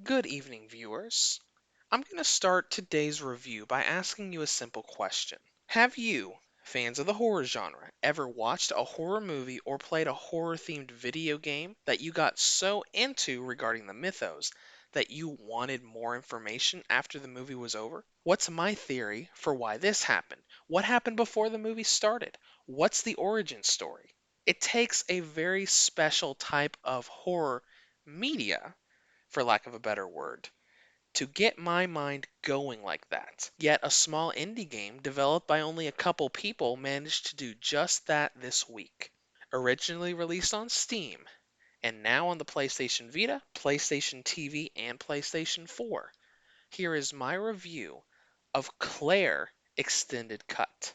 Good evening, viewers. I'm going to start today's review by asking you a simple question. Have you, fans of the horror genre, ever watched a horror movie or played a horror-themed video game that you got so into regarding the mythos that you wanted more information after the movie was over? What's my theory for why this happened? What happened before the movie started? What's the origin story? It takes a very special type of horror media, for lack of a better word, to get my mind going like that. Yet a small indie game developed by only a couple people managed to do just that this week. Originally released on Steam, and now on the PlayStation Vita, PlayStation TV, and PlayStation 4. Here is my review of Claire Extended Cut.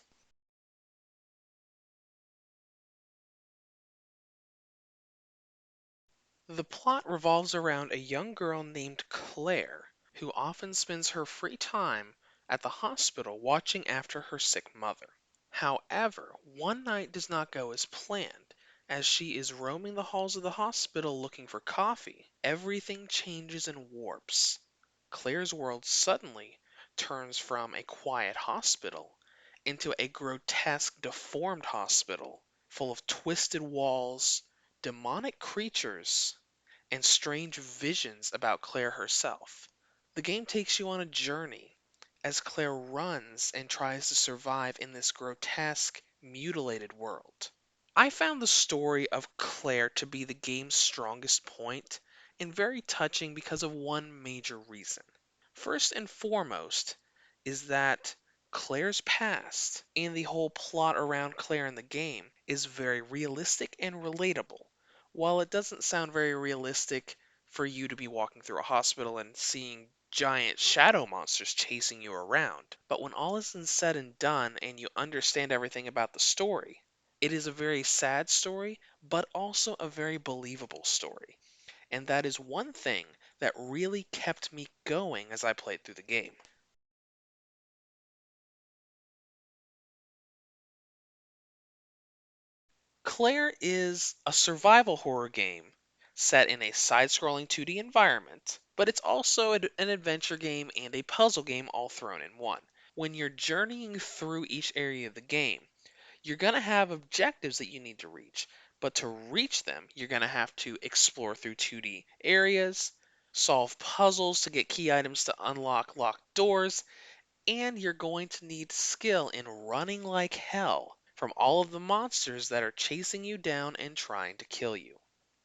The plot revolves around a young girl named Claire, who often spends her free time at the hospital watching after her sick mother. However, one night does not go as planned. As she is roaming the halls of the hospital looking for coffee, everything changes and warps. Claire's world suddenly turns from a quiet hospital into a grotesque, deformed hospital full of twisted walls, demonic creatures, and strange visions about Claire herself. The game takes you on a journey as Claire runs and tries to survive in this grotesque, mutilated world. I found the story of Claire to be the game's strongest point and very touching because of one major reason. First and foremost is that Claire's past and the whole plot around Claire in the game is very realistic and relatable. While it doesn't sound very realistic for you to be walking through a hospital and seeing giant shadow monsters chasing you around, but when all is said and done and you understand everything about the story, it is a very sad story, but also a very believable story. And that is one thing that really kept me going as I played through the game. Claire is a survival horror game set in a side-scrolling 2D environment, but it's also an adventure game and a puzzle game all thrown in one. When you're journeying through each area of the game, you're going to have objectives that you need to reach, but to reach them, you're going to have to explore through 2D areas, solve puzzles to get key items to unlock locked doors, and you're going to need skill in running like hell from all of the monsters that are chasing you down and trying to kill you.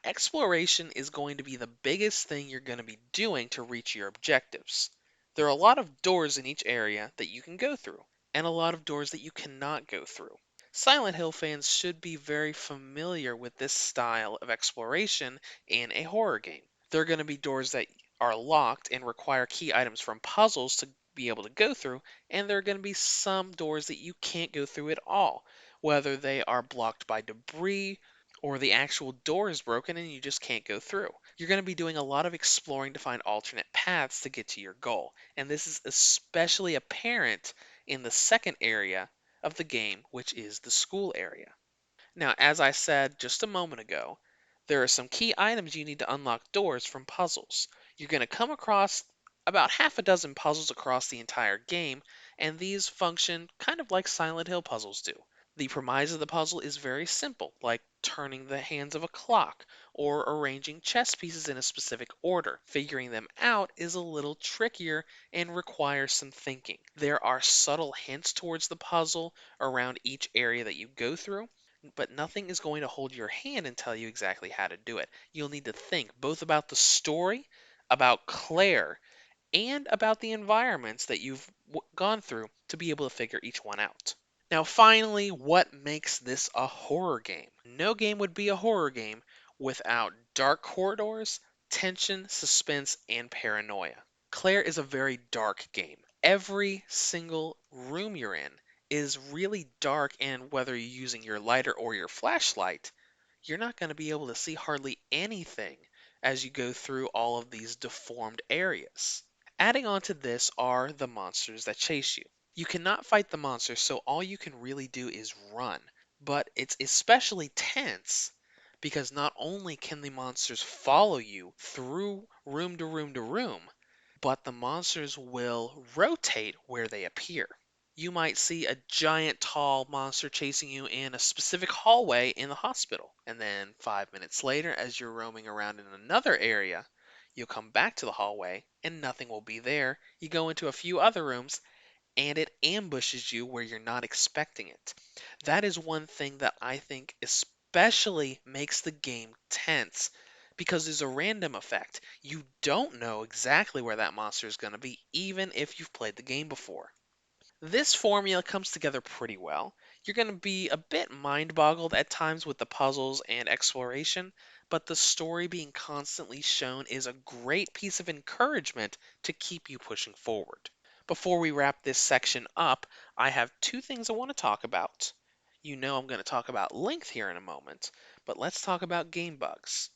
Exploration is going to be the biggest thing you're going to be doing to reach your objectives. There are a lot of doors in each area that you can go through, and a lot of doors that you cannot go through. Silent Hill fans should be very familiar with this style of exploration in a horror game. There are going to be doors that are locked and require key items from puzzles to be able to go through, and there are going to be some doors that you can't go through at all, whether they are blocked by debris or the actual door is broken and you just can't go through. You're going to be doing a lot of exploring to find alternate paths to get to your goal, and this is especially apparent in the second area of the game, which is the school area. Now, as I said just a moment ago, there are some key items you need to unlock doors from puzzles. You're going to come across about half a dozen puzzles across the entire game, and these function kind of like Silent Hill puzzles do. The premise of the puzzle is very simple, like turning the hands of a clock or arranging chess pieces in a specific order. Figuring them out is a little trickier and requires some thinking. There are subtle hints towards the puzzle around each area that you go through, but nothing is going to hold your hand and tell you exactly how to do it. You'll need to think both about the story, about Claire, and about the environments that you've gone through to be able to figure each one out. Now, finally, what makes this a horror game? No game would be a horror game without dark corridors, tension, suspense, and paranoia. Claire is a very dark game. Every single room you're in is really dark, and whether you're using your lighter or your flashlight, you're not going to be able to see hardly anything as you go through all of these deformed areas. Adding on to this are the monsters that chase you. You cannot fight the monsters, so all you can really do is run. But it's especially tense because not only can the monsters follow you through room to room to room, but the monsters will rotate where they appear. You might see a giant tall monster chasing you in a specific hallway in the hospital, and then 5 minutes later, as you're roaming around in another area, you'll come back to the hallway and nothing will be there. You go into a few other rooms and it ambushes you where you're not expecting it. That is one thing that I think especially makes the game tense because there's a random effect. You don't know exactly where that monster is going to be, even if you've played the game before. This formula comes together pretty well. You're going to be a bit mind boggled at times with the puzzles and exploration, but the story being constantly shown is a great piece of encouragement to keep you pushing forward. Before we wrap this section up, I have two things I want to talk about. You know I'm going to talk about length here in a moment, but let's talk about game bugs.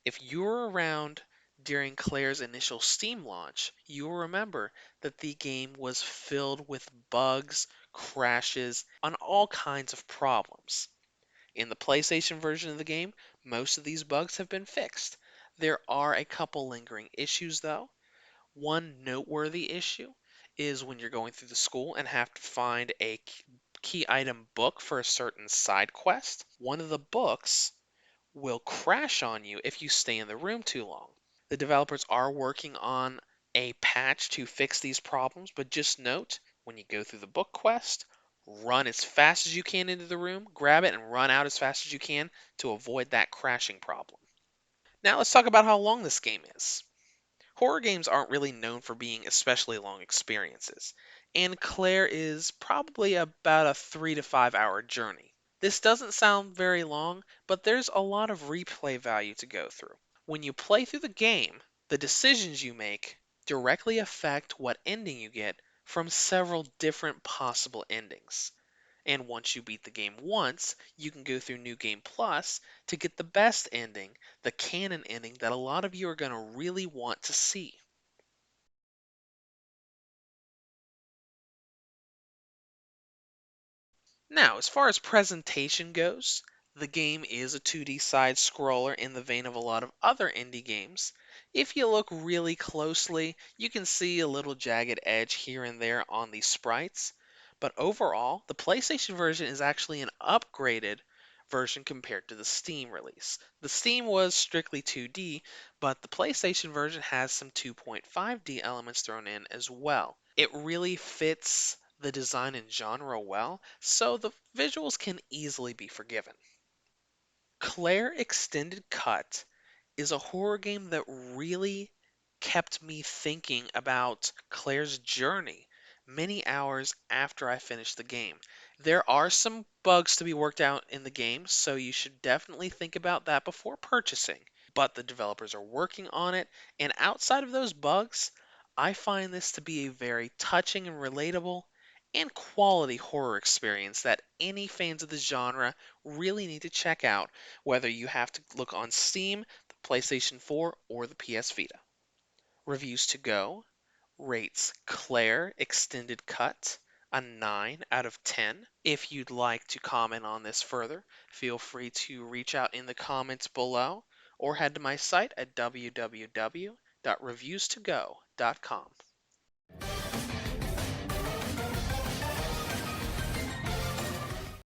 If you were around during Claire's initial Steam launch, you will remember that the game was filled with bugs, crashes, and all kinds of problems. In the PlayStation version of the game, most of these bugs have been fixed. There are a couple lingering issues though. One noteworthy issue is when you're going through the school and have to find a key item book for a certain side quest. One of the books will crash on you if you stay in the room too long. The developers are working on a patch to fix these problems, but just note when you go through the book quest, run as fast as you can into the room, grab it, and run out as fast as you can to avoid that crashing problem. Now let's talk about how long this game is. Horror games aren't really known for being especially long experiences, and Claire is probably about a 3 to 5 hour journey. This doesn't sound very long, but there's a lot of replay value to go through. When you play through the game, the decisions you make directly affect what ending you get from several different possible endings. And once you beat the game once, you can go through New Game Plus to get the best ending, the canon ending that a lot of you are going to really want to see. Now, as far as presentation goes, the game is a 2D side scroller in the vein of a lot of other indie games. If you look really closely, you can see a little jagged edge here and there on the sprites. But overall, the PlayStation version is actually an upgraded version compared to the Steam release. The Steam was strictly 2D, but the PlayStation version has some 2.5D elements thrown in as well. It really fits the design and genre well, so the visuals can easily be forgiven. Claire Extended Cut is a horror game that really kept me thinking about Claire's journey many hours after I finished the game. There are some bugs to be worked out in the game, so you should definitely think about that before purchasing. But the developers are working on it, and outside of those bugs, I find this to be a very touching and relatable and quality horror experience that any fans of the genre really need to check out, whether you have to look on Steam, the PlayStation 4, or the PS Vita. Reviews to go rates Claire Extended Cut a 9 out of 10. If you'd like to comment on this further, feel free to reach out in the comments below or head to my site at www.reviewstogo.com.